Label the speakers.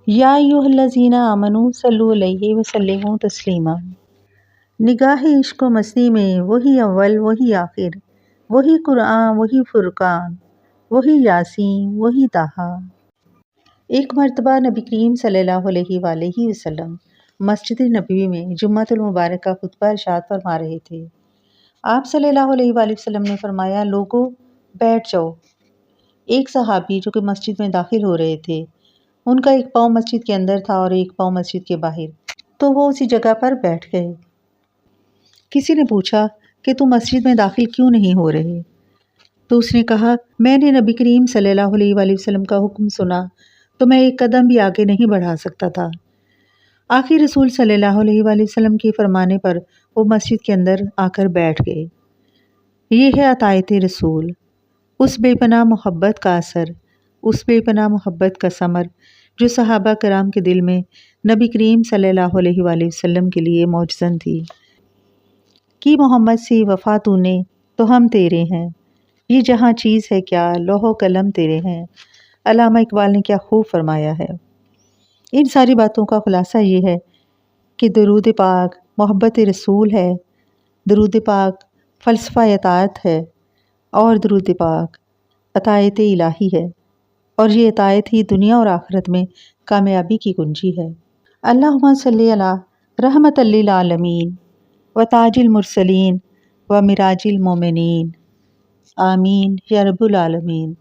Speaker 1: یا ایھا الذین آمنوا صلوا علیہ وسلموا تسلیما۔ نگاہ عشق و مستی میں وہی اول، وہی آخر، وہی قرآن، وہی فرقان، وہی یاسین، وہی طٰہٰ۔ ایک مرتبہ نبی کریم صلی اللہ علیہ وآلہ وسلم مسجد نبوی میں جمعۃ المبارک کا خطبہ ارشاد فرما رہے تھے۔ آپ صلی اللہ علیہ وآلہ وسلم نے فرمایا، لوگو بیٹھ جاؤ۔ ایک صحابی جو کہ مسجد میں داخل ہو رہے تھے، ان کا ایک پاؤں مسجد کے اندر تھا اور ایک پاؤں مسجد کے باہر، تو وہ اسی جگہ پر بیٹھ گئے۔ کسی نے پوچھا کہ تم مسجد میں داخل کیوں نہیں ہو رہے؟ تو اس نے کہا، میں نے نبی کریم صلی اللہ علیہ وآلہ وسلم کا حکم سنا تو میں ایک قدم بھی آگے نہیں بڑھا سکتا تھا۔ آخر رسول صلی اللہ علیہ وآلہ وسلم کے فرمانے پر وہ مسجد کے اندر آ کر بیٹھ گئے۔ یہ ہے اطاعت رسول، اس بے پناہ محبت کا اثر، اس بے پناہ محبت کا ثمر جو صحابہ کرام کے دل میں نبی کریم صلی اللہ علیہ وآلہ وسلم کے لیے موجزن تھی۔ کہ محمد سے وفا تو نے تو ہم تیرے ہیں، یہ جہاں چیز ہے کیا لوح و قلم تیرے ہیں۔ علامہ اقبال نے کیا خوب فرمایا ہے۔ ان ساری باتوں کا خلاصہ یہ ہے کہ درود پاک محبت رسول ہے، درود پاک فلسفہ اطاعت ہے، اور درود پاک اطاعت الہی ہے، اور یہ اطاعت ہی دنیا اور آخرت میں کامیابی کی کنجی ہے۔ اللہم صلی علی رحمت للعالمین و تاج المرسلین و مراج المومنین، آمین یا رب العالمین۔